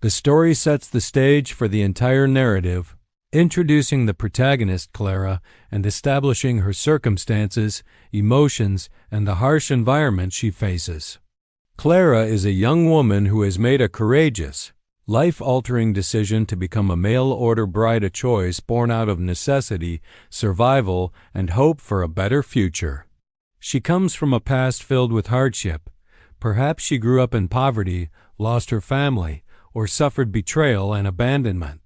The story sets the stage for the entire narrative, introducing the protagonist, Clara, and establishing her circumstances, emotions, and the harsh environment she faces. Clara is a young woman who has made a courageous, life-altering decision to become a mail-order bride, a choice born out of necessity, survival, and hope for a better future. She comes from a past filled with hardship. Perhaps she grew up in poverty, lost her family, or suffered betrayal and abandonment.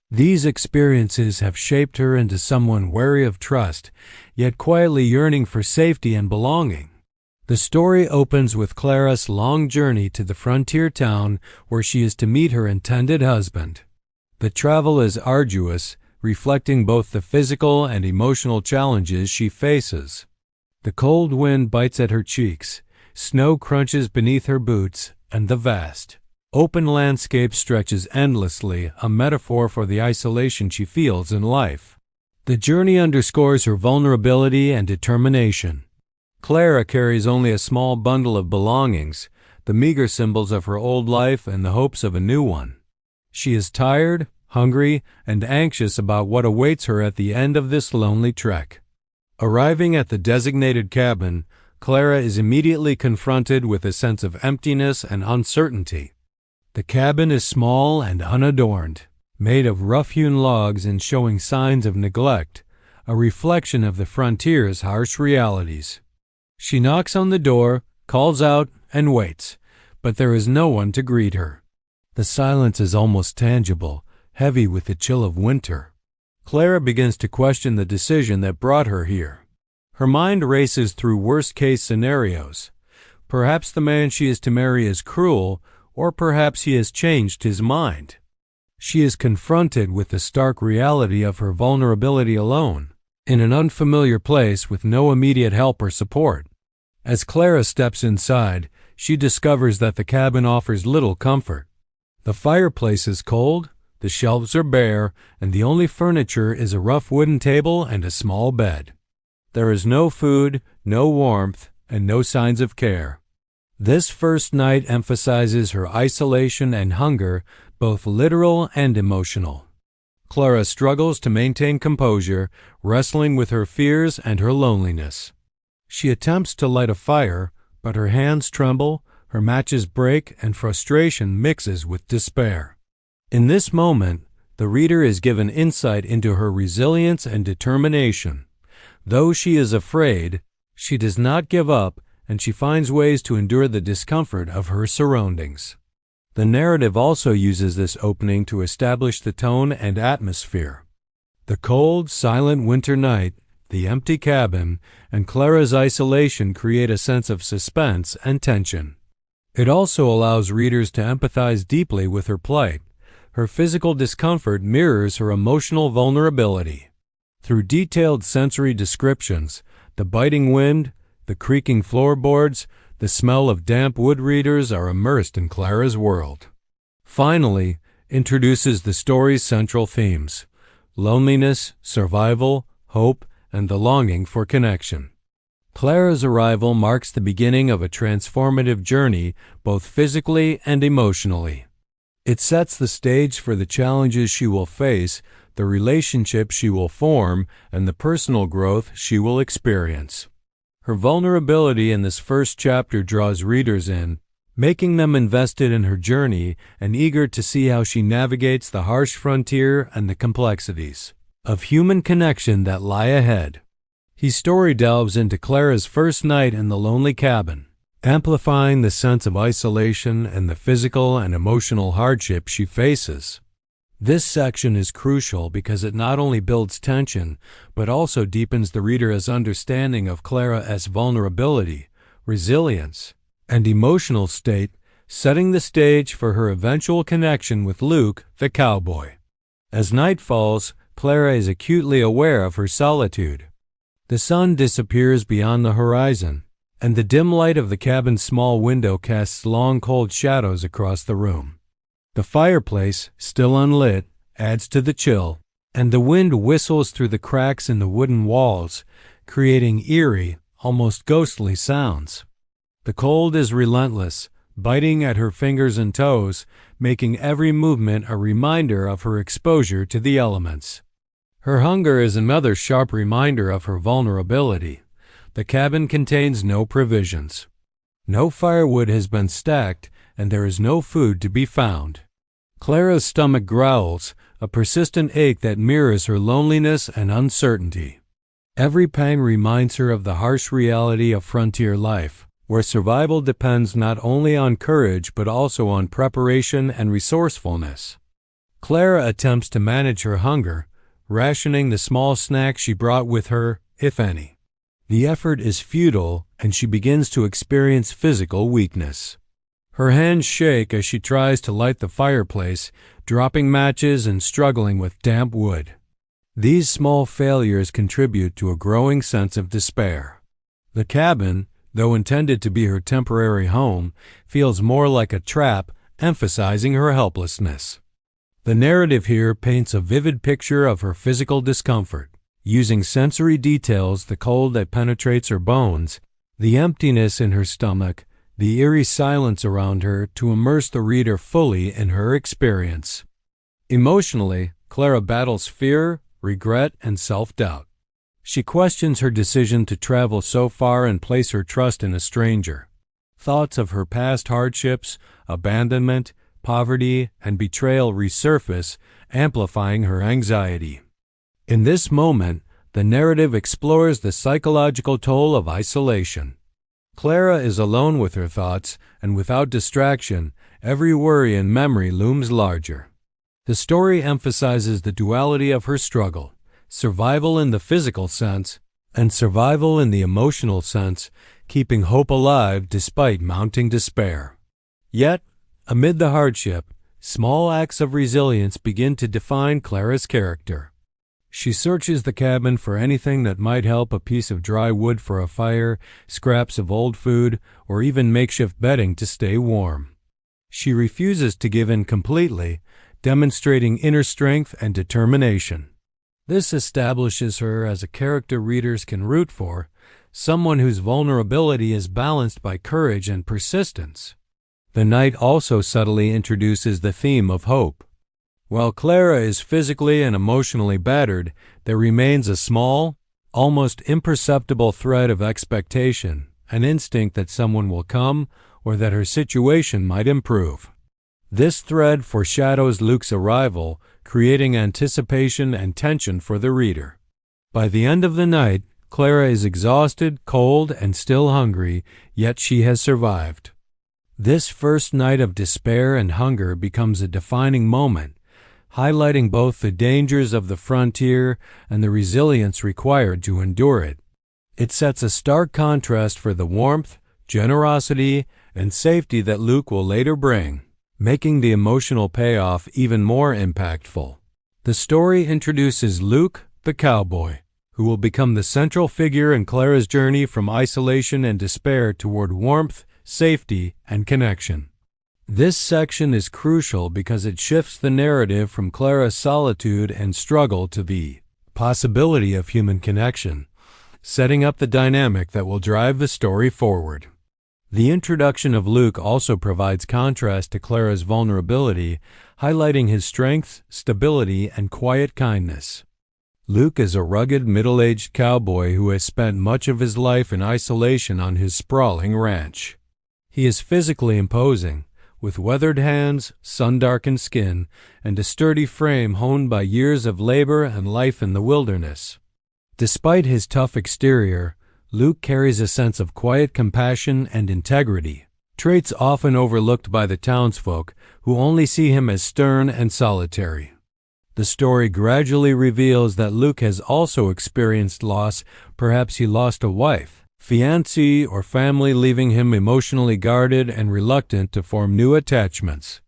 These experiences have shaped her into someone wary of trust, yet quietly yearning for safety and belonging. The story opens with Clara's long journey to the frontier town where she is to meet her intended husband. The travel is arduous, reflecting both the physical and emotional challenges she faces. The cold wind bites at her cheeks, snow crunches beneath her boots, and the vast, open landscape stretches endlessly, a metaphor for the isolation she feels in life. The journey underscores her vulnerability and determination. Clara carries only a small bundle of belongings, the meager symbols of her old life and the hopes of a new one. She is tired, hungry, and anxious about what awaits her at the end of this lonely trek. Arriving at the designated cabin, Clara is immediately confronted with a sense of emptiness and uncertainty. The cabin is small and unadorned, made of rough-hewn logs and showing signs of neglect, a reflection of the frontier's harsh realities. She knocks on the door, calls out, and waits, but there is no one to greet her. The silence is almost tangible, heavy with the chill of winter. Clara begins to question the decision that brought her here. Her mind races through worst-case scenarios. Perhaps the man she is to marry is cruel, or perhaps he has changed his mind. She is confronted with the stark reality of her vulnerability alone, in an unfamiliar place with no immediate help or support. As Clara steps inside, she discovers that the cabin offers little comfort. The fireplace is cold, the shelves are bare, and the only furniture is a rough wooden table and a small bed. There is no food, no warmth, and no signs of care. This first night emphasizes her isolation and hunger, both literal and emotional. Clara struggles to maintain composure, wrestling with her fears and her loneliness. She attempts to light a fire, but her hands tremble, her matches break, and frustration mixes with despair. In this moment, the reader is given insight into her resilience and determination. Though she is afraid, she does not give up, and she finds ways to endure the discomfort of her surroundings. The narrative also uses this opening to establish the tone and atmosphere. The cold, silent winter night, the empty cabin, and Clara's isolation create a sense of suspense and tension. It also allows readers to empathize deeply with her plight. Her physical discomfort mirrors her emotional vulnerability. Through detailed sensory descriptions, the biting wind, the creaking floorboards, the smell of damp wood readers are immersed in Clara's world. Finally, introduces the story's central themes: loneliness, survival, hope, and the longing for connection. Clara's arrival marks the beginning of a transformative journey, both physically and emotionally. It sets the stage for the challenges she will face, the relationships she will form, and the personal growth she will experience. Her vulnerability in this first chapter draws readers in, making them invested in her journey and eager to see how she navigates the harsh frontier and the complexities of human connection that lie ahead. His story delves into Clara's first night in the lonely cabin, amplifying the sense of isolation and the physical and emotional hardship she faces. This section is crucial because it not only builds tension, but also deepens the reader's understanding of Clara's vulnerability, resilience, and emotional state, setting the stage for her eventual connection with Luke, the cowboy. As night falls, Clara is acutely aware of her solitude. The sun disappears beyond the horizon, and the dim light of the cabin's small window casts long cold shadows across the room. The fireplace, still unlit, adds to the chill, and the wind whistles through the cracks in the wooden walls, creating eerie, almost ghostly sounds. The cold is relentless, biting at her fingers and toes, making every movement a reminder of her exposure to the elements. Her hunger is another sharp reminder of her vulnerability. The cabin contains no provisions. No firewood has been stacked, and there is no food to be found. Clara's stomach growls, a persistent ache that mirrors her loneliness and uncertainty. Every pang reminds her of the harsh reality of frontier life, where survival depends not only on courage but also on preparation and resourcefulness. Clara attempts to manage her hunger, rationing the small snacks she brought with her, if any. The effort is futile, and she begins to experience physical weakness. Her hands shake as she tries to light the fireplace, dropping matches and struggling with damp wood. These small failures contribute to a growing sense of despair. The cabin, though intended to be her temporary home, feels more like a trap, emphasizing her helplessness. The narrative here paints a vivid picture of her physical discomfort, using sensory details, the cold that penetrates her bones, the emptiness in her stomach, the eerie silence around her to immerse the reader fully in her experience. Emotionally, Clara battles fear, regret, and self-doubt. She questions her decision to travel so far and place her trust in a stranger. Thoughts of her past hardships, abandonment, poverty, and betrayal resurface, amplifying her anxiety. In this moment, the narrative explores the psychological toll of isolation. Clara is alone with her thoughts, and without distraction, every worry and memory looms larger. The story emphasizes the duality of her struggle, survival in the physical sense, and survival in the emotional sense, keeping hope alive despite mounting despair. Yet, amid the hardship, small acts of resilience begin to define Clara's character. She searches the cabin for anything that might help: a piece of dry wood for a fire, scraps of old food, or even makeshift bedding to stay warm. She refuses to give in completely, demonstrating inner strength and determination. This establishes her as a character readers can root for, someone whose vulnerability is balanced by courage and persistence. The night also subtly introduces the theme of hope. While Clara is physically and emotionally battered, there remains a small, almost imperceptible thread of expectation, an instinct that someone will come or that her situation might improve. This thread foreshadows Luke's arrival, creating anticipation and tension for the reader. By the end of the night, Clara is exhausted, cold, and still hungry, yet she has survived. This first night of despair and hunger becomes a defining moment, highlighting both the dangers of the frontier and the resilience required to endure it. It sets a stark contrast for the warmth, generosity, and safety that Luke will later bring, making the emotional payoff even more impactful. The story introduces Luke, the cowboy, who will become the central figure in Clara's journey from isolation and despair toward warmth, safety, and connection. This section is crucial because it shifts the narrative from Clara's solitude and struggle to the possibility of human connection, setting up the dynamic that will drive the story forward. The introduction of Luke also provides contrast to Clara's vulnerability, highlighting his strength, stability, and quiet kindness. Luke is a rugged, middle-aged cowboy who has spent much of his life in isolation on his sprawling ranch. He is physically imposing, with weathered hands, sun-darkened skin, and a sturdy frame honed by years of labor and life in the wilderness. Despite his tough exterior, Luke carries a sense of quiet compassion and integrity, traits often overlooked by the townsfolk who only see him as stern and solitary. The story gradually reveals that Luke has also experienced loss. Perhaps he lost a wife, fiancé, or family, leaving him emotionally guarded and reluctant to form new attachments.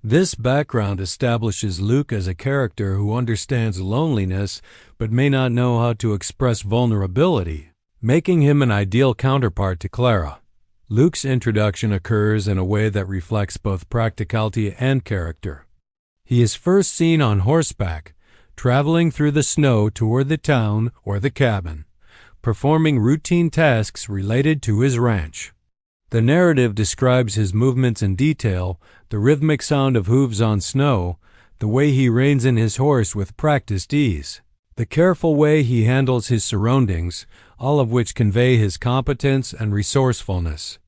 This background establishes Luke as a character who understands loneliness but may not know how to express vulnerability, making him an ideal counterpart to Clara. Luke's introduction occurs in a way that reflects both practicality and character. He is first seen on horseback, traveling through the snow toward the town or the cabin, performing routine tasks related to his ranch. The narrative describes his movements in detail, the rhythmic sound of hooves on snow, the way he reins in his horse with practiced ease, the careful way he handles his surroundings, all of which convey his competence and resourcefulness.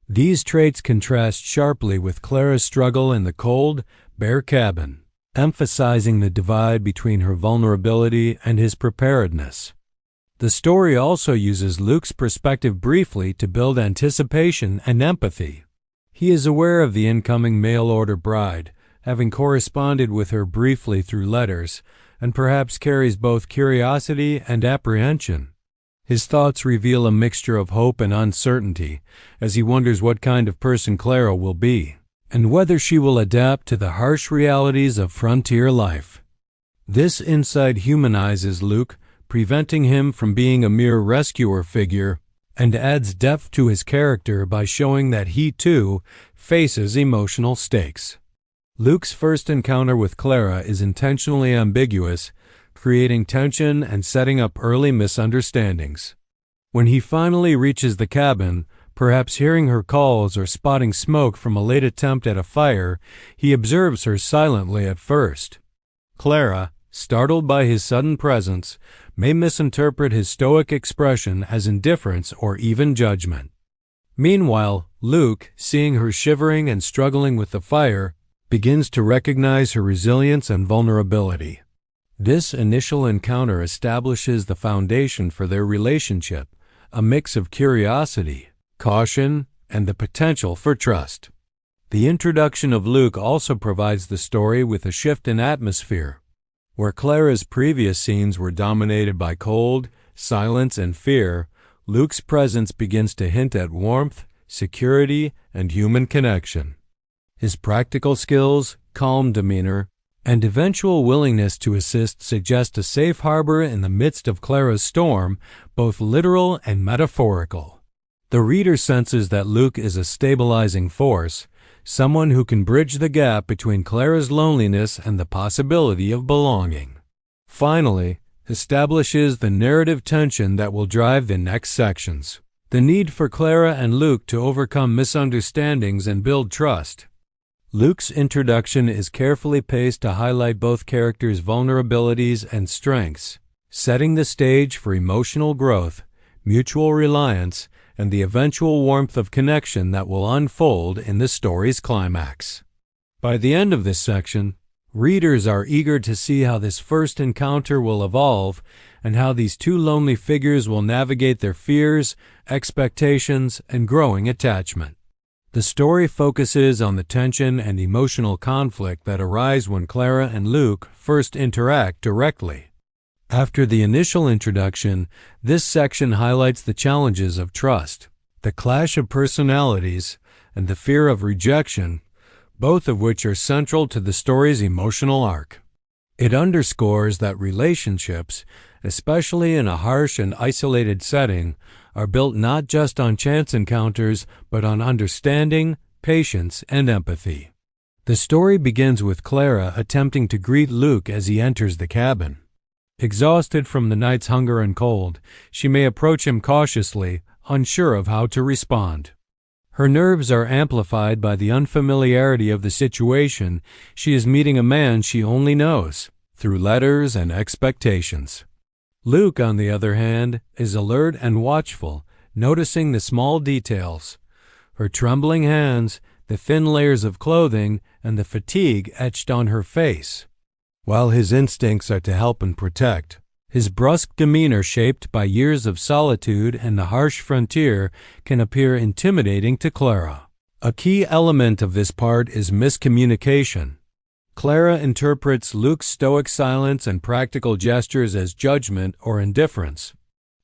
These traits contrast sharply with Clara's struggle in the cold, bare cabin, emphasizing the divide between her vulnerability and his preparedness. The story also uses Luke's perspective briefly to build anticipation and empathy. He is aware of the incoming mail-order bride, having corresponded with her briefly through letters, and perhaps carries both curiosity and apprehension. His thoughts reveal a mixture of hope and uncertainty as he wonders what kind of person Clara will be, and whether she will adapt to the harsh realities of frontier life. This insight humanizes Luke, preventing him from being a mere rescuer figure, and adds depth to his character by showing that he, too, faces emotional stakes. Luke's first encounter with Clara is intentionally ambiguous, creating tension and setting up early misunderstandings. When he finally reaches the cabin, perhaps hearing her calls or spotting smoke from a late attempt at a fire, he observes her silently at first. Clara, startled by his sudden presence, may misinterpret his stoic expression as indifference or even judgment. Meanwhile, Luke, seeing her shivering and struggling with the fire, begins to recognize her resilience and vulnerability. This initial encounter establishes the foundation for their relationship, a mix of curiosity, caution, and the potential for trust. The introduction of Luke also provides the story with a shift in atmosphere. Where Clara's previous scenes were dominated by cold, silence, and fear, Luke's presence begins to hint at warmth, security, and human connection. His practical skills, calm demeanor, and eventual willingness to assist suggest a safe harbor in the midst of Clara's storm, both literal and metaphorical. The reader senses that Luke is a stabilizing force, someone who can bridge the gap between Clara's loneliness and the possibility of belonging. Finally, establishes the narrative tension that will drive the next sections. The need for Clara and Luke to overcome misunderstandings and build trust. Luke's introduction is carefully paced to highlight both characters' vulnerabilities and strengths, setting the stage for emotional growth, mutual reliance, and the eventual warmth of connection that will unfold in the story's climax. By the end of this section, readers are eager to see how this first encounter will evolve and how these two lonely figures will navigate their fears, expectations, and growing attachment. The story focuses on the tension and emotional conflict that arise when Clara and Luke first interact directly. After the initial introduction, this section highlights the challenges of trust, the clash of personalities, and the fear of rejection, both of which are central to the story's emotional arc. It underscores that relationships, especially in a harsh and isolated setting, are built not just on chance encounters, but on understanding, patience, and empathy. The story begins with Clara attempting to greet Luke as he enters the cabin. Exhausted from the night's hunger and cold, she may approach him cautiously, unsure of how to respond. Her nerves are amplified by the unfamiliarity of the situation. She is meeting a man she only knows, through letters and expectations. Luke, on the other hand, is alert and watchful, noticing the small details. Her trembling hands, the thin layers of clothing, and the fatigue etched on her face. While his instincts are to help and protect, his brusque demeanor shaped by years of solitude and the harsh frontier can appear intimidating to Clara. A key element of this part is miscommunication. Clara interprets Luke's stoic silence and practical gestures as judgment or indifference.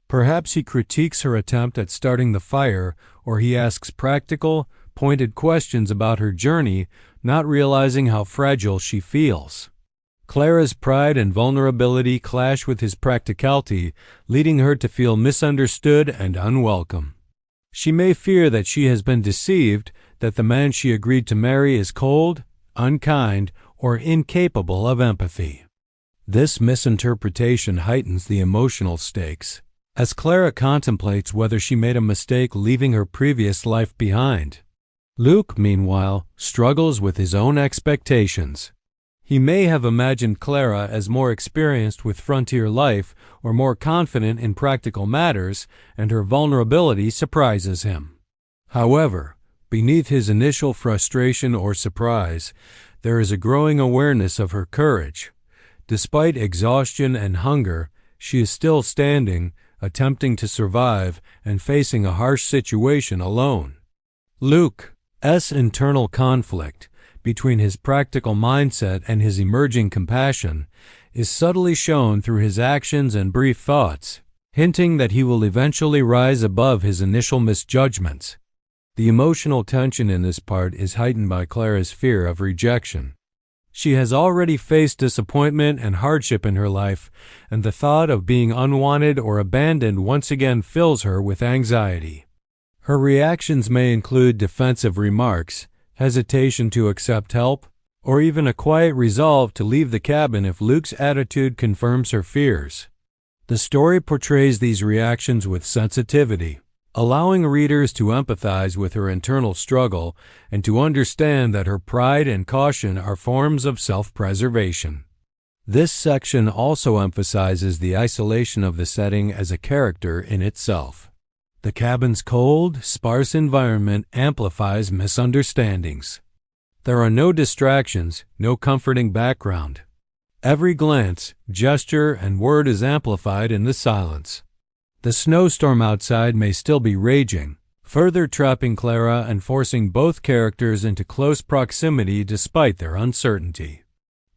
Perhaps he critiques her attempt at starting the fire, or he asks practical, pointed questions about her journey, not realizing how fragile she feels. Clara's pride and vulnerability clash with his practicality, leading her to feel misunderstood and unwelcome. She may fear that she has been deceived, that the man she agreed to marry is cold, unkind, or incapable of empathy. This misinterpretation heightens the emotional stakes. as Clara contemplates whether she made a mistake leaving her previous life behind. Luke, meanwhile, struggles with his own expectations. He may have imagined Clara as more experienced with frontier life or more confident in practical matters, and her vulnerability surprises him. However, beneath his initial frustration or surprise, there is a growing awareness of her courage. Despite exhaustion and hunger, she is still standing, attempting to survive, and facing a harsh situation alone. Luke's internal conflict between his practical mindset and his emerging compassion is subtly shown through his actions and brief thoughts, hinting that he will eventually rise above his initial misjudgments. The emotional tension in this part is heightened by Clara's fear of rejection. She has already faced disappointment and hardship in her life, and the thought of being unwanted or abandoned once again fills her with anxiety. Her reactions may include defensive remarks, hesitation to accept help, or even a quiet resolve to leave the cabin if Luke's attitude confirms her fears. The story portrays these reactions with sensitivity, allowing readers to empathize with her internal struggle and to understand that her pride and caution are forms of self-preservation. This section also emphasizes the isolation of the setting as a character in itself. The cabin's cold, sparse environment amplifies misunderstandings. There are no distractions, no comforting background. Every glance, gesture, and word is amplified in the silence. The snowstorm outside may still be raging, further trapping Clara and forcing both characters into close proximity despite their uncertainty.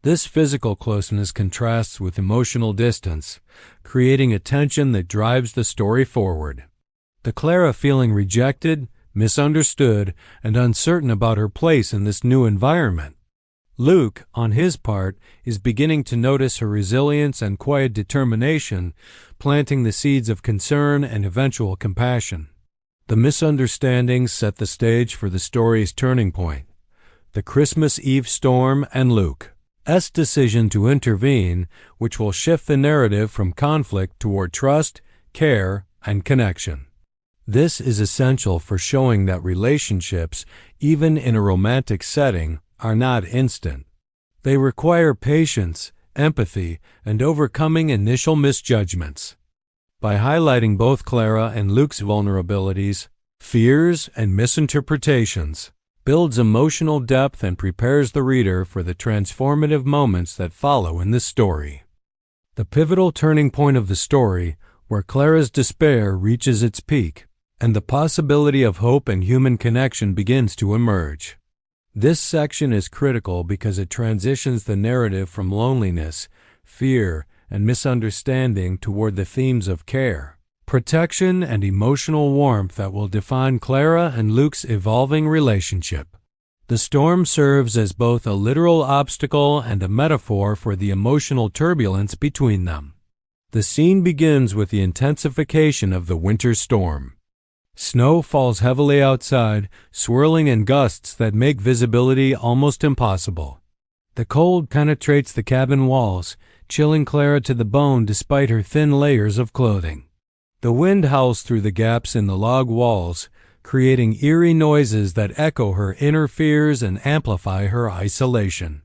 This physical closeness contrasts with emotional distance, creating a tension that drives the story forward. The Clara feeling rejected, misunderstood, and uncertain about her place in this new environment. Luke, on his part, is beginning to notice her resilience and quiet determination, planting the seeds of concern and eventual compassion. The misunderstandings set the stage for the story's turning point: the Christmas Eve storm and Luke's decision to intervene, which will shift the narrative from conflict toward trust, care, and connection. This is essential for showing that relationships, even in a romantic setting, are not instant. They require patience, empathy, and overcoming initial misjudgments. By highlighting both Clara and Luke's vulnerabilities, fears, and misinterpretations, builds emotional depth and prepares the reader for the transformative moments that follow in the story. The pivotal turning point of the story, where Clara's despair reaches its peak, and the possibility of hope and human connection begins to emerge. This section is critical because it transitions the narrative from loneliness, fear, and misunderstanding toward the themes of care, protection, and emotional warmth that will define Clara and Luke's evolving relationship. The storm serves as both a literal obstacle and a metaphor for the emotional turbulence between them. The scene begins with the intensification of the winter storm. Snow falls heavily outside, swirling in gusts that make visibility almost impossible. The cold penetrates the cabin walls, chilling Clara to the bone despite her thin layers of clothing. The wind howls through the gaps in the log walls, creating eerie noises that echo her inner fears and amplify her isolation.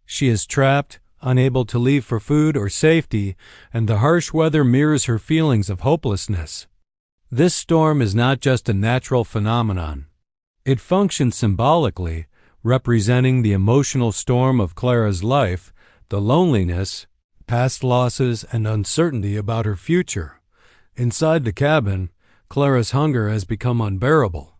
She is trapped, unable to leave for food or safety, and the harsh weather mirrors her feelings of hopelessness. This storm is not just a natural phenomenon. It functions symbolically, representing the emotional storm of Clara's life, the loneliness, past losses, and uncertainty about her future. Inside the cabin, Clara's hunger has become unbearable.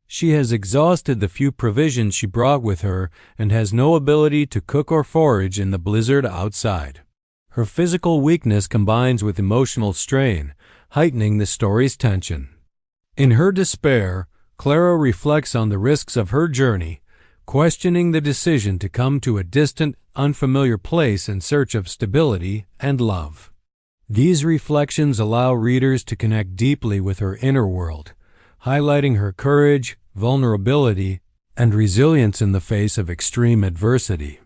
She has exhausted the few provisions she brought with her and has no ability to cook or forage in the blizzard outside. Her physical weakness combines with emotional strain, heightening the story's tension. In her despair, Clara reflects on the risks of her journey, questioning the decision to come to a distant, unfamiliar place in search of stability and love. These reflections allow readers to connect deeply with her inner world, highlighting her courage, vulnerability, and resilience in the face of extreme adversity.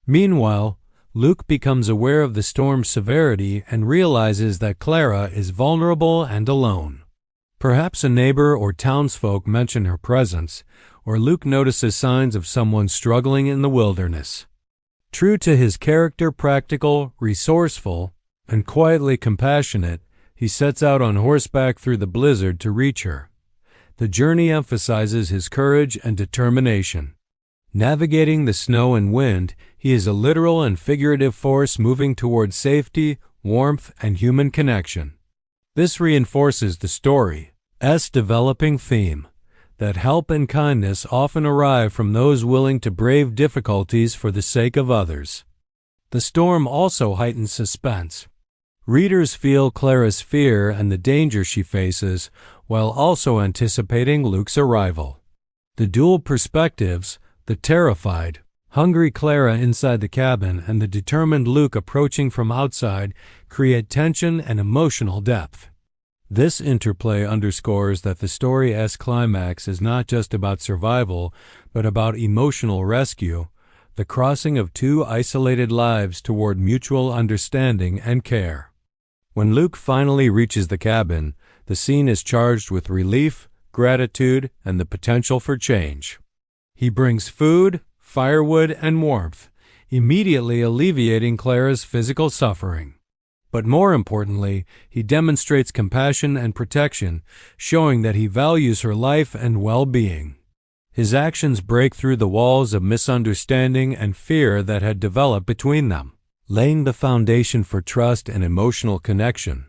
Meanwhile, Luke becomes aware of the storm's severity and realizes that Clara is vulnerable and alone. Perhaps a neighbor or townsfolk mention her presence, or Luke notices signs of someone struggling in the wilderness. True to his character, practical, resourceful, and quietly compassionate, he sets out on horseback through the blizzard to reach her. The journey emphasizes his courage and determination. Navigating the snow and wind, he is a literal and figurative force moving toward safety, warmth, and human connection. This reinforces the story's developing theme, that help and kindness often arrive from those willing to brave difficulties for the sake of others. The storm also heightens suspense. Readers feel Clara's fear and the danger she faces, while also anticipating Luke's arrival. The dual perspectives, the terrified, hungry Clara inside the cabin and the determined Luke approaching from outside, create tension and emotional depth. This interplay underscores that the story's climax is not just about survival, but about emotional rescue, the crossing of two isolated lives toward mutual understanding and care. When Luke finally reaches the cabin, the scene is charged with relief, gratitude, and the potential for change. He brings food, firewood, and warmth, immediately alleviating Clara's physical suffering. But more importantly, he demonstrates compassion and protection, showing that he values her life and well-being. His actions break through the walls of misunderstanding and fear that had developed between them, laying the foundation for trust and emotional connection.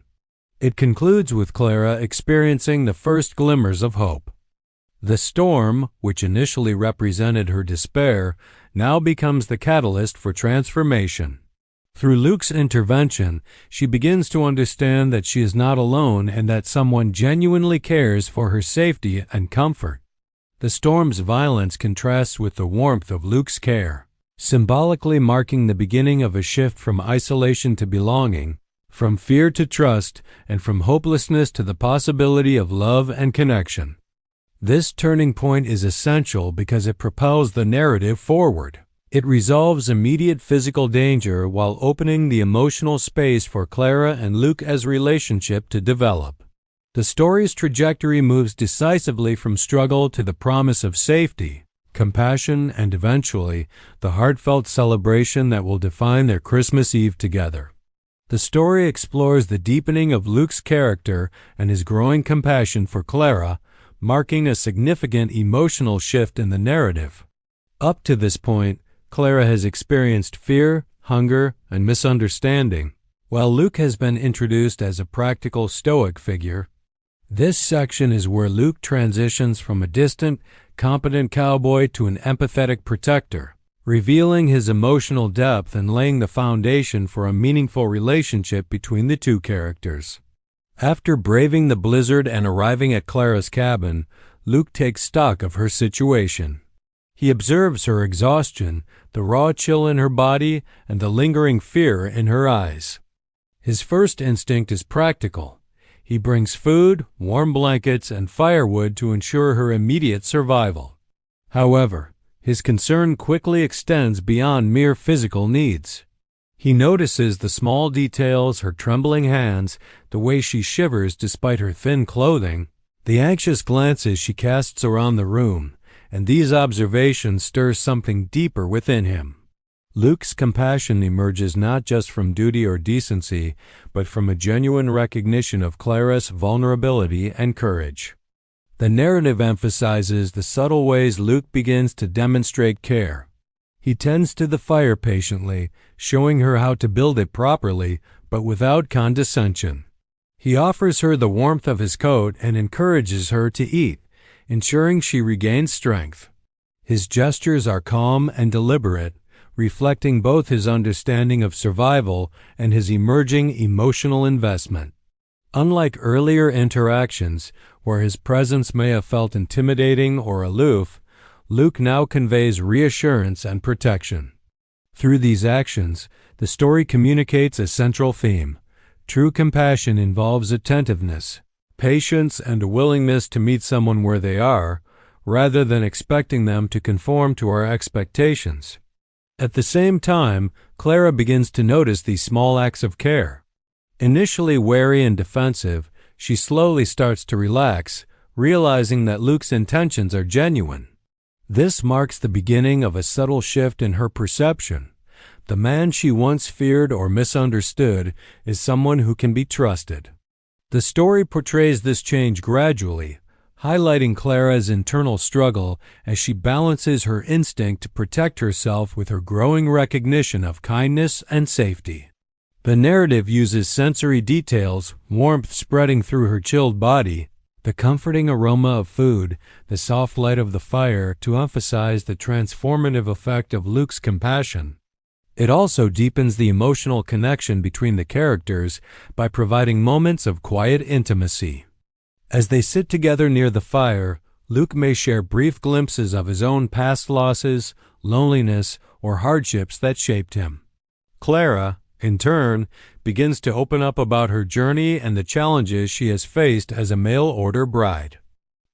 It concludes with Clara experiencing the first glimmers of hope. The storm, which initially represented her despair, now becomes the catalyst for transformation. Through Luke's intervention, she begins to understand that she is not alone and that someone genuinely cares for her safety and comfort. The storm's violence contrasts with the warmth of Luke's care, symbolically marking the beginning of a shift from isolation to belonging, from fear to trust, and from hopelessness to the possibility of love and connection. This turning point is essential because it propels the narrative forward. It resolves immediate physical danger while opening the emotional space for Clara and Luke's relationship to develop. The story's trajectory moves decisively from struggle to the promise of safety, compassion, and eventually, the heartfelt celebration that will define their Christmas Eve together. The story explores the deepening of Luke's character and his growing compassion for Clara, marking a significant emotional shift in the narrative. Up to this point, Clara has experienced fear, hunger, and misunderstanding, while Luke has been introduced as a practical stoic figure. This section is where Luke transitions from a distant, competent cowboy to an empathetic protector, revealing his emotional depth and laying the foundation for a meaningful relationship between the two characters. After braving the blizzard and arriving at Clara's cabin, Luke takes stock of her situation. He observes her exhaustion, the raw chill in her body, and the lingering fear in her eyes. His first instinct is practical. He brings food, warm blankets, and firewood to ensure her immediate survival. However, his concern quickly extends beyond mere physical needs. He notices the small details, her trembling hands, the way she shivers despite her thin clothing, the anxious glances she casts around the room, and these observations stir something deeper within him. Luke's compassion emerges not just from duty or decency, but from a genuine recognition of Clara's vulnerability and courage. The narrative emphasizes the subtle ways Luke begins to demonstrate care. He tends to the fire patiently, showing her how to build it properly, but without condescension. He offers her the warmth of his coat and encourages her to eat, ensuring she regains strength. His gestures are calm and deliberate, reflecting both his understanding of survival and his emerging emotional investment. Unlike earlier interactions, where his presence may have felt intimidating or aloof, Luke now conveys reassurance and protection. Through these actions, the story communicates a central theme. True compassion involves attentiveness, patience, and a willingness to meet someone where they are, rather than expecting them to conform to our expectations. At the same time, Clara begins to notice these small acts of care. Initially wary and defensive, she slowly starts to relax, realizing that Luke's intentions are genuine. This marks the beginning of a subtle shift in her perception. The man she once feared or misunderstood is someone who can be trusted. The story portrays this change gradually, highlighting Clara's internal struggle as she balances her instinct to protect herself with her growing recognition of kindness and safety. The narrative uses sensory details, warmth spreading through her chilled body, the comforting aroma of food, the soft light of the fire to emphasize the transformative effect of Luke's compassion. It also deepens the emotional connection between the characters by providing moments of quiet intimacy. As they sit together near the fire, Luke may share brief glimpses of his own past losses, loneliness, or hardships that shaped him. Clara, in turn, begins to open up about her journey and the challenges she has faced as a mail-order bride.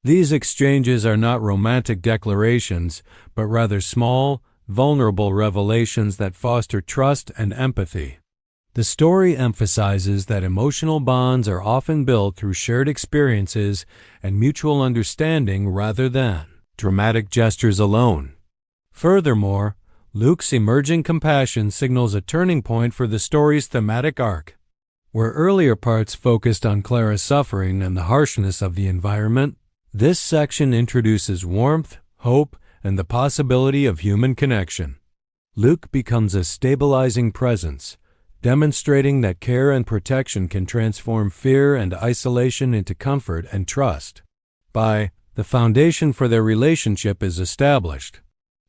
These exchanges are not romantic declarations, but rather small, vulnerable revelations that foster trust and empathy. The story emphasizes that emotional bonds are often built through shared experiences and mutual understanding rather than dramatic gestures alone. Furthermore, Luke's emerging compassion signals a turning point for the story's thematic arc. Where earlier parts focused on Clara's suffering and the harshness of the environment, this section introduces warmth, hope, and the possibility of human connection. Luke becomes a stabilizing presence, demonstrating that care and protection can transform fear and isolation into comfort and trust. The foundation for their relationship is established.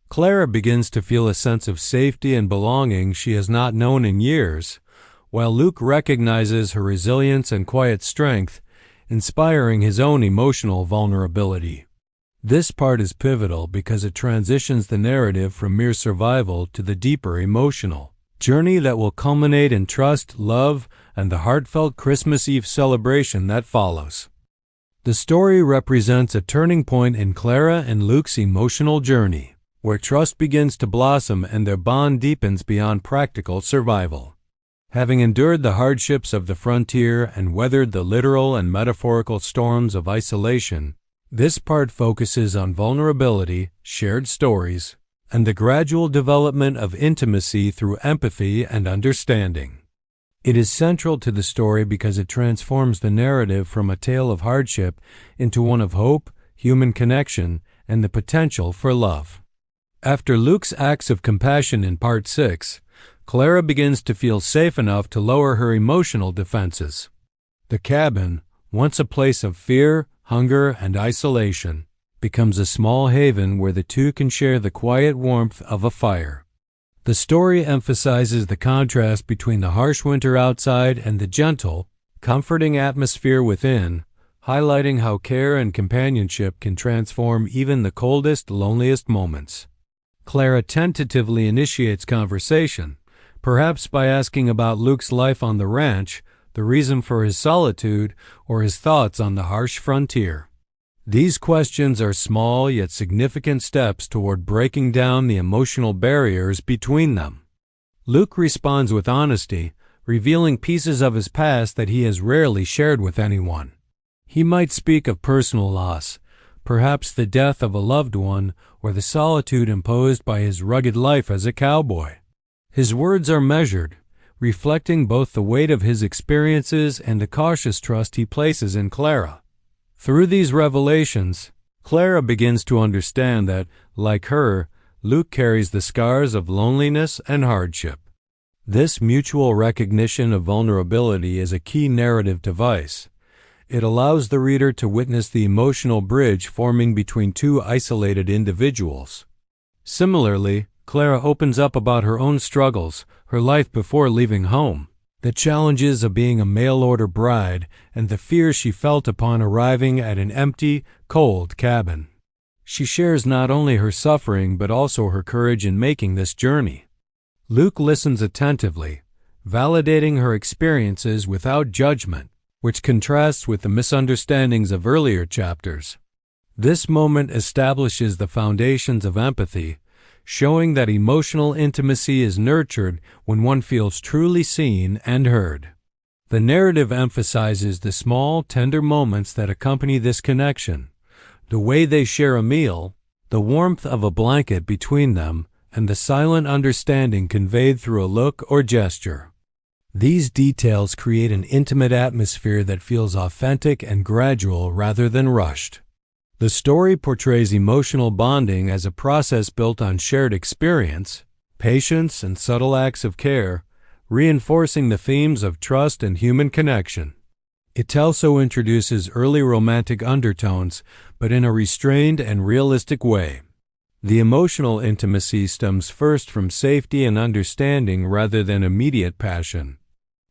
Clara begins to feel a sense of safety and belonging she has not known in years, while Luke recognizes her resilience and quiet strength, inspiring his own emotional vulnerability. This part is pivotal because it transitions the narrative from mere survival to the deeper emotional journey that will culminate in trust, love, and the heartfelt Christmas Eve celebration that follows. The story represents a turning point in Clara and Luke's emotional journey, where trust begins to blossom and their bond deepens beyond practical survival. Having endured the hardships of the frontier and weathered the literal and metaphorical storms of isolation, this part focuses on vulnerability, shared stories, and the gradual development of intimacy through empathy and understanding. It is central to the story because it transforms the narrative from a tale of hardship into one of hope, human connection, and the potential for love. After Luke's acts of compassion in Part 6, Clara begins to feel safe enough to lower her emotional defenses. The cabin, once a place of fear, hunger, and isolation, becomes a small haven where the two can share the quiet warmth of a fire. The story emphasizes the contrast between the harsh winter outside and the gentle, comforting atmosphere within, highlighting how care and companionship can transform even the coldest, loneliest moments. Clara tentatively initiates conversation, perhaps by asking about Luke's life on the ranch, the reason for his solitude, or his thoughts on the harsh frontier. These questions are small yet significant steps toward breaking down the emotional barriers between them. Luke responds with honesty, revealing pieces of his past that he has rarely shared with anyone. He might speak of personal loss, perhaps the death of a loved one or the solitude imposed by his rugged life as a cowboy. His words are measured, reflecting both the weight of his experiences and the cautious trust he places in Clara. Through these revelations, Clara begins to understand that, like her, Luke carries the scars of loneliness and hardship. This mutual recognition of vulnerability is a key narrative device. It allows the reader to witness the emotional bridge forming between two isolated individuals. Similarly, Clara opens up about her own struggles, her life before leaving home, the challenges of being a mail-order bride, and the fear she felt upon arriving at an empty, cold cabin. She shares not only her suffering but also her courage in making this journey. Luke listens attentively, validating her experiences without judgment, which contrasts with the misunderstandings of earlier chapters. This moment establishes the foundations of empathy, showing that emotional intimacy is nurtured when one feels truly seen and heard. The narrative emphasizes the small, tender moments that accompany this connection, the way they share a meal, the warmth of a blanket between them, and the silent understanding conveyed through a look or gesture. These details create an intimate atmosphere that feels authentic and gradual rather than rushed. The story portrays emotional bonding as a process built on shared experience, patience, and subtle acts of care, reinforcing the themes of trust and human connection. It also introduces early romantic undertones, but in a restrained and realistic way. The emotional intimacy stems first from safety and understanding rather than immediate passion.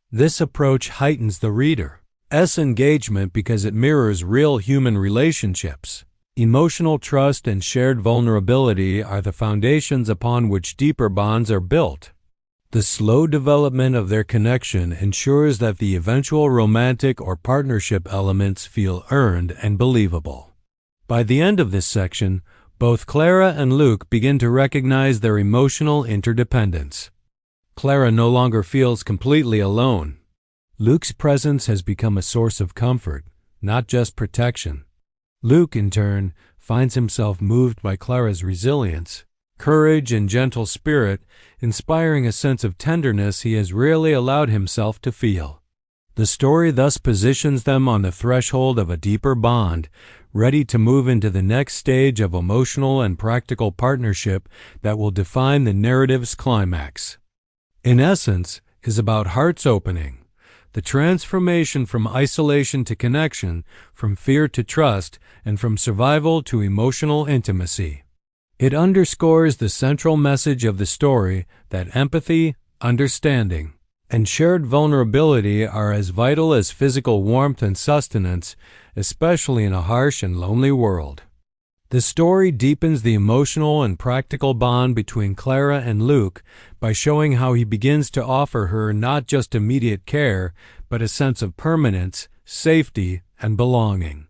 This approach heightens the reader's engagement because it mirrors real human relationships. Emotional trust and shared vulnerability are the foundations upon which deeper bonds are built. The slow development of their connection ensures that the eventual romantic or partnership elements feel earned and believable. By the end of this section, both Clara and Luke begin to recognize their emotional interdependence. Clara no longer feels completely alone. Luke's presence has become a source of comfort, not just protection. Luke, in turn, finds himself moved by Clara's resilience, courage, and gentle spirit, inspiring a sense of tenderness he has rarely allowed himself to feel. The story thus positions them on the threshold of a deeper bond, ready to move into the next stage of emotional and practical partnership that will define the narrative's climax. In essence, is about hearts opening, the transformation from isolation to connection, from fear to trust, and from survival to emotional intimacy. It underscores the central message of the story that empathy, understanding, and shared vulnerability are as vital as physical warmth and sustenance, especially in a harsh and lonely world. The story deepens the emotional and practical bond between Clara and Luke by showing how he begins to offer her not just immediate care, but a sense of permanence, safety, and belonging.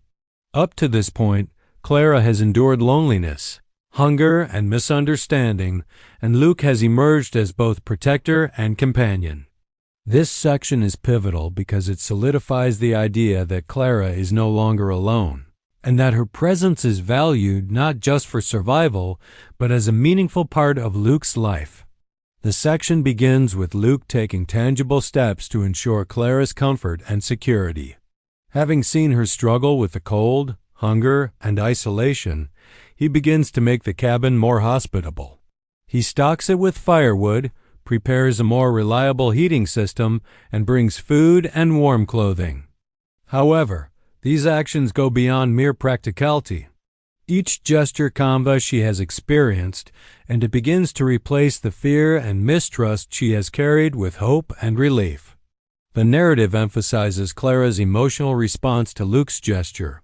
Up to this point, Clara has endured loneliness, hunger, and misunderstanding, and Luke has emerged as both protector and companion. This section is pivotal because it solidifies the idea that Clara is no longer alone, and that her presence is valued not just for survival, but as a meaningful part of Luke's life. The section begins with Luke taking tangible steps to ensure Clara's comfort and security. Having seen her struggle with the cold, hunger, and isolation, he begins to make the cabin more hospitable. He stocks it with firewood, prepares a more reliable heating system, and brings food and warm clothing. However, these actions go beyond mere practicality. Each gesture canvas she has experienced, and it begins to replace the fear and mistrust she has carried with hope and relief. The narrative emphasizes Clara's emotional response to Luke's gesture.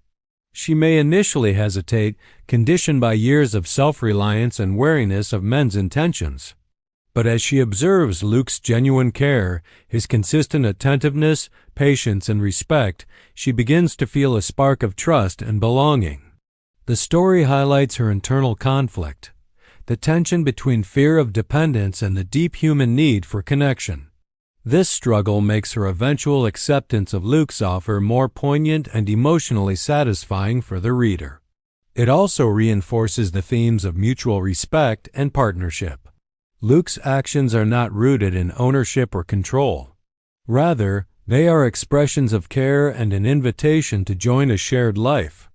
She may initially hesitate, conditioned by years of self-reliance and wariness of men's intentions. But as she observes Luke's genuine care, his consistent attentiveness, patience, and respect, she begins to feel a spark of trust and belonging. The story highlights her internal conflict, the tension between fear of dependence and the deep human need for connection. This struggle makes her eventual acceptance of Luke's offer more poignant and emotionally satisfying for the reader. It also reinforces the themes of mutual respect and partnership. Luke's actions are not rooted in ownership or control. Rather, they are expressions of care and an invitation to join a shared life.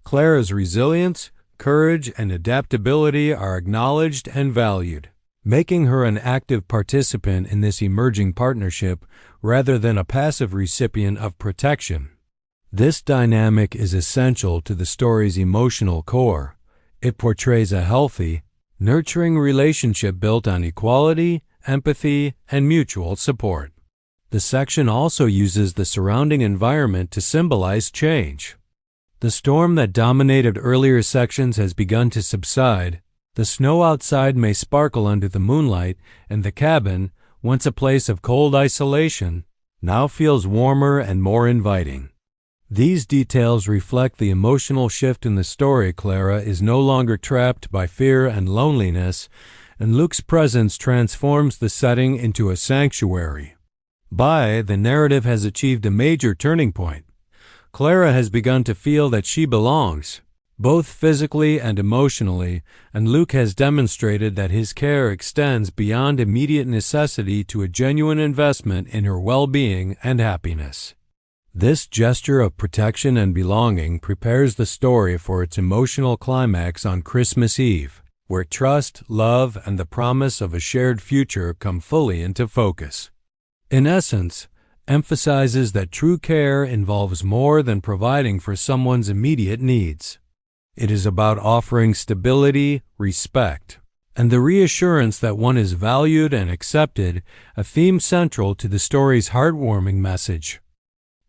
Clara's resilience, courage, and adaptability are acknowledged and valued, making her an active participant in this emerging partnership rather than a passive recipient of protection. This dynamic is essential to the story's emotional core. It portrays a healthy, nurturing relationship built on equality, empathy, and mutual support. The section also uses the surrounding environment to symbolize change. The storm that dominated earlier sections has begun to subside. The snow outside may sparkle under the moonlight, and the cabin, once a place of cold isolation, now feels warmer and more inviting. These details reflect the emotional shift in the story. Clara is no longer trapped by fear and loneliness, and Luke's presence transforms the setting into a sanctuary. The narrative has achieved a major turning point. Clara has begun to feel that she belongs, both physically and emotionally, and Luke has demonstrated that his care extends beyond immediate necessity to a genuine investment in her well-being and happiness. This gesture of protection and belonging prepares the story for its emotional climax on Christmas Eve, where trust, love, and the promise of a shared future come fully into focus. In essence, emphasizes that true care involves more than providing for someone's immediate needs. It is about offering stability, respect, and the reassurance that one is valued and accepted, a theme central to the story's heartwarming message.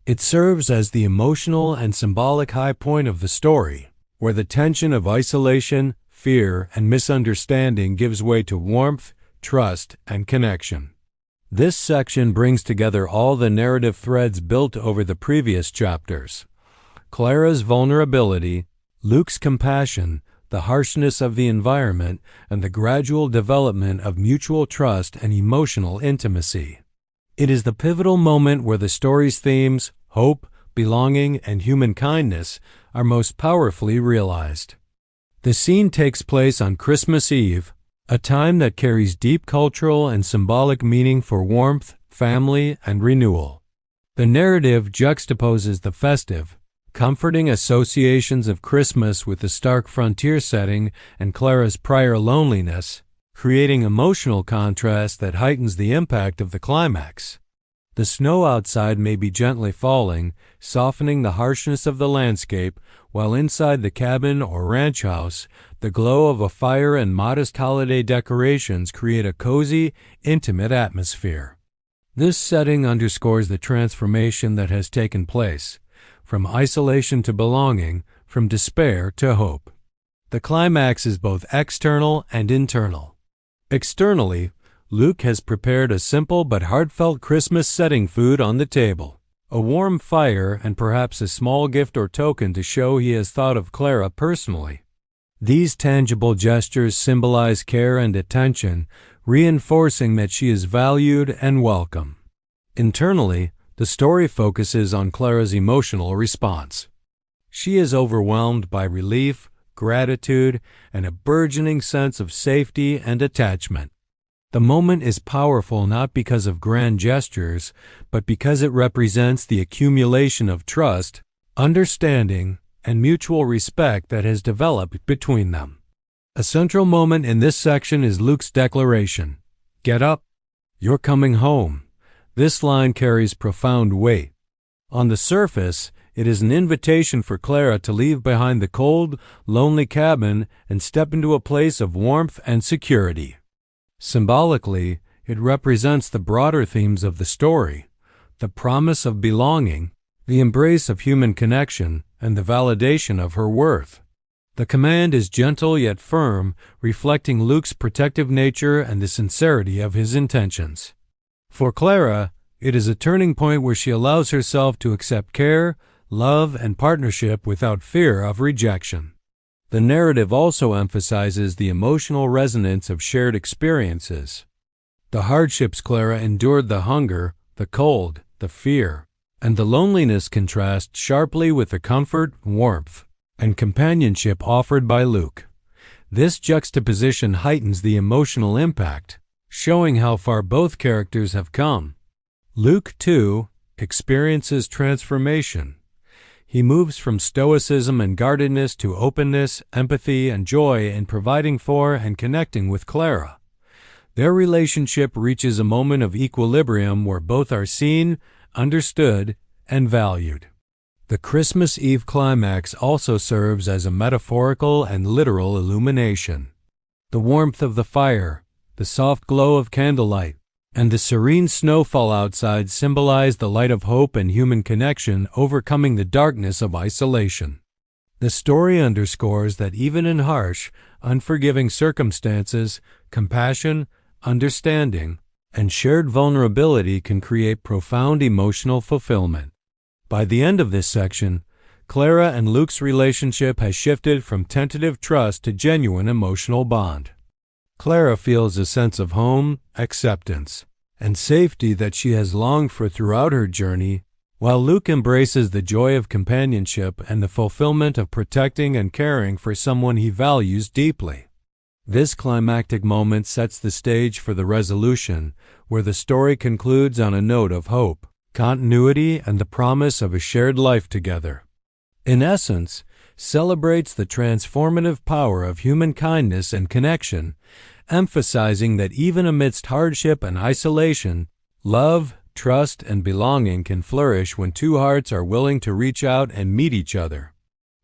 It serves as the emotional and symbolic high point of the story, where the tension of isolation, fear, and misunderstanding gives way to warmth, trust, and connection. This section brings together all the narrative threads built over the previous chapters. Clara's vulnerability, Luke's compassion, the harshness of the environment, and the gradual development of mutual trust and emotional intimacy. It is the pivotal moment where the story's themes, hope, belonging, and human kindness, are most powerfully realized. The scene takes place on Christmas Eve, a time that carries deep cultural and symbolic meaning for warmth, family, and renewal. The narrative juxtaposes the festive, comforting associations of Christmas with the stark frontier setting and Clara's prior loneliness, creating emotional contrast that heightens the impact of the climax. The snow outside may be gently falling, softening the harshness of the landscape, while inside the cabin or ranch house, the glow of a fire and modest holiday decorations create a cozy, intimate atmosphere. This setting underscores the transformation that has taken place, from isolation to belonging, from despair to hope. The climax is both external and internal. Externally, Luke has prepared a simple but heartfelt Christmas setting food on the table, a warm fire, and perhaps a small gift or token to show he has thought of Clara personally. These tangible gestures symbolize care and attention, reinforcing that she is valued and welcome. Internally, the story focuses on Clara's emotional response. She is overwhelmed by relief, gratitude, and a burgeoning sense of safety and attachment. The moment is powerful not because of grand gestures, but because it represents the accumulation of trust, understanding, and mutual respect that has developed between them. A central moment in this section is Luke's declaration, "Get up, you're coming home." This line carries profound weight. On the surface, it is an invitation for Clara to leave behind the cold, lonely cabin and step into a place of warmth and security. Symbolically, it represents the broader themes of the story, the promise of belonging, the embrace of human connection, and the validation of her worth. The command is gentle yet firm, reflecting Luke's protective nature and the sincerity of his intentions. For Clara, it is a turning point where she allows herself to accept care, love, and partnership without fear of rejection. The narrative also emphasizes the emotional resonance of shared experiences. The hardships Clara endured, the hunger, the cold, the fear, and the loneliness contrast sharply with the comfort, warmth, and companionship offered by Luke. This juxtaposition heightens the emotional impact, showing how far both characters have come. Luke, too, experiences transformation. He moves from stoicism and guardedness to openness, empathy, and joy in providing for and connecting with Clara. Their relationship reaches a moment of equilibrium where both are seen, understood, and valued. The Christmas Eve climax also serves as a metaphorical and literal illumination. The warmth of the fire, the soft glow of candlelight, and the serene snowfall outside symbolize the light of hope and human connection overcoming the darkness of isolation. The story underscores that even in harsh, unforgiving circumstances, compassion, understanding, and shared vulnerability can create profound emotional fulfillment. By the end of this section, Clara and Luke's relationship has shifted from tentative trust to genuine emotional bond. Clara feels a sense of home, acceptance, and safety that she has longed for throughout her journey, while Luke embraces the joy of companionship and the fulfillment of protecting and caring for someone he values deeply. This climactic moment sets the stage for the resolution, where the story concludes on a note of hope, continuity, and the promise of a shared life together. In essence, celebrates the transformative power of human kindness and connection, emphasizing that even amidst hardship and isolation, love, trust, and belonging can flourish when two hearts are willing to reach out and meet each other.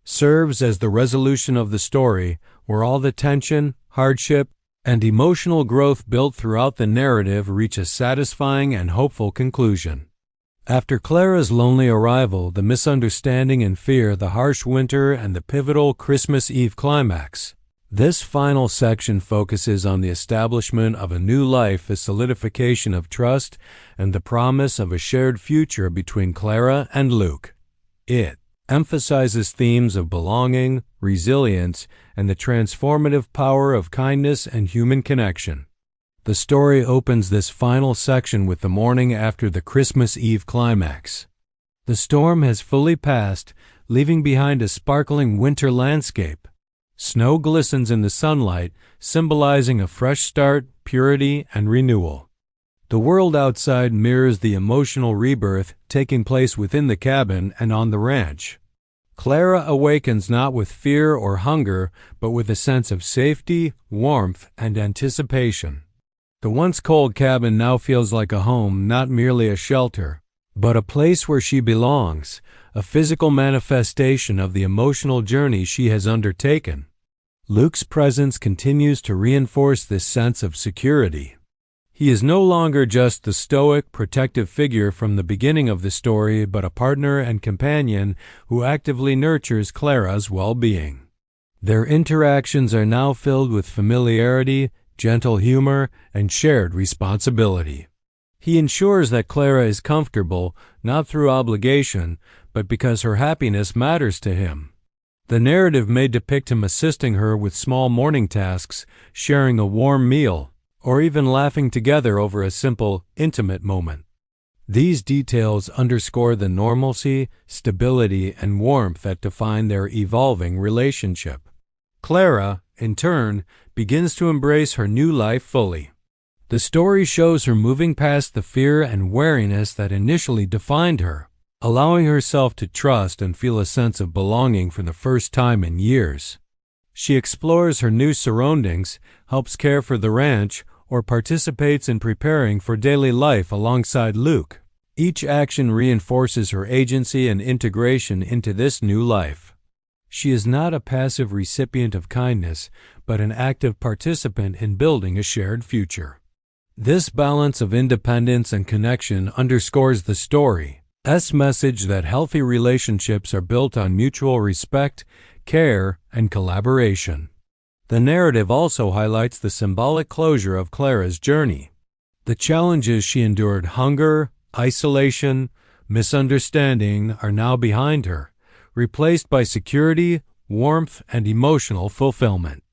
Serves as the resolution of the story, where all the tension, hardship, and emotional growth built throughout the narrative reach a satisfying and hopeful conclusion. After Clara's lonely arrival, the misunderstanding and fear, the harsh winter, and the pivotal Christmas Eve climax, this final section focuses on the establishment of a new life, a solidification of trust, and the promise of a shared future between Clara and Luke. It emphasizes themes of belonging, resilience, and the transformative power of kindness and human connection. The story opens this final section with the morning after the Christmas Eve climax. The storm has fully passed, leaving behind a sparkling winter landscape. Snow glistens in the sunlight, symbolizing a fresh start, purity, and renewal. The world outside mirrors the emotional rebirth taking place within the cabin and on the ranch. Clara awakens not with fear or hunger, but with a sense of safety, warmth, and anticipation. The once cold cabin now feels like a home, not merely a shelter, but a place where she belongs, a physical manifestation of the emotional journey she has undertaken. Luke's presence continues to reinforce this sense of security. He is no longer just the stoic, protective figure from the beginning of the story, but a partner and companion who actively nurtures Clara's well-being. Their interactions are now filled with familiarity, gentle humor, and shared responsibility. He ensures that Clara is comfortable, not through obligation, but because her happiness matters to him. The narrative may depict him assisting her with small morning tasks, sharing a warm meal, or even laughing together over a simple, intimate moment. These details underscore the normalcy, stability, and warmth that define their evolving relationship. Clara, in turn, begins to embrace her new life fully. The story shows her moving past the fear and wariness that initially defined her, allowing herself to trust and feel a sense of belonging for the first time in years. She explores her new surroundings, helps care for the ranch, or participates in preparing for daily life alongside Luke. Each action reinforces her agency and integration into this new life. She is not a passive recipient of kindness, but an active participant in building a shared future. This balance of independence and connection underscores the story's message that healthy relationships are built on mutual respect, care, and collaboration. The narrative also highlights the symbolic closure of Clara's journey. The challenges she endured, hunger, isolation, misunderstanding, are now behind her, replaced by security, warmth, and emotional fulfillment.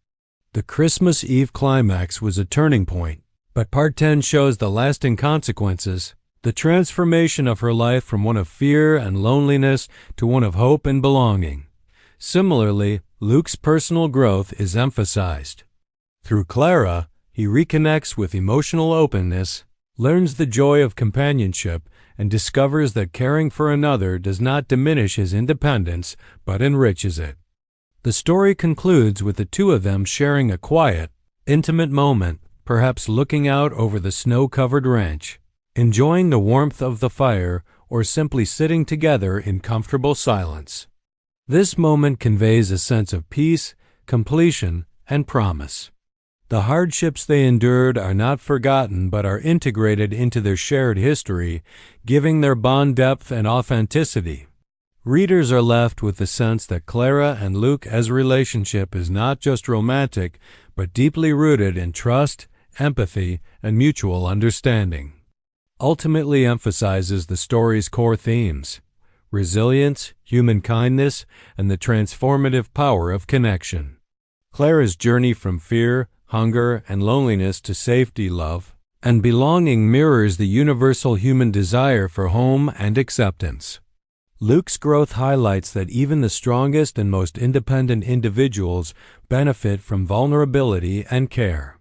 The Christmas Eve climax was a turning point, but Part 10 shows the lasting consequences, the transformation of her life from one of fear and loneliness to one of hope and belonging. Similarly, Luke's personal growth is emphasized. Through Clara, he reconnects with emotional openness, learns the joy of companionship, and discovers that caring for another does not diminish his independence, but enriches it. The story concludes with the two of them sharing a quiet, intimate moment, perhaps looking out over the snow-covered ranch, enjoying the warmth of the fire, or simply sitting together in comfortable silence. This moment conveys a sense of peace, completion, and promise. The hardships they endured are not forgotten but are integrated into their shared history, giving their bond depth and authenticity. Readers are left with the sense that Clara and Luke's relationship is not just romantic, but deeply rooted in trust, empathy, and mutual understanding. Ultimately emphasizes the story's core themes: resilience, human kindness, and the transformative power of connection. Clara's journey from fear, hunger, and loneliness to safety, love, and belonging mirrors the universal human desire for home and acceptance. Luke's growth highlights that even the strongest and most independent individuals benefit from vulnerability and care.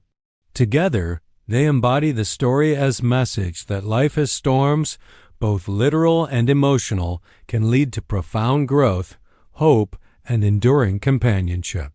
Together, they embody the story as message that life as storms, both literal and emotional, can lead to profound growth, hope, and enduring companionship.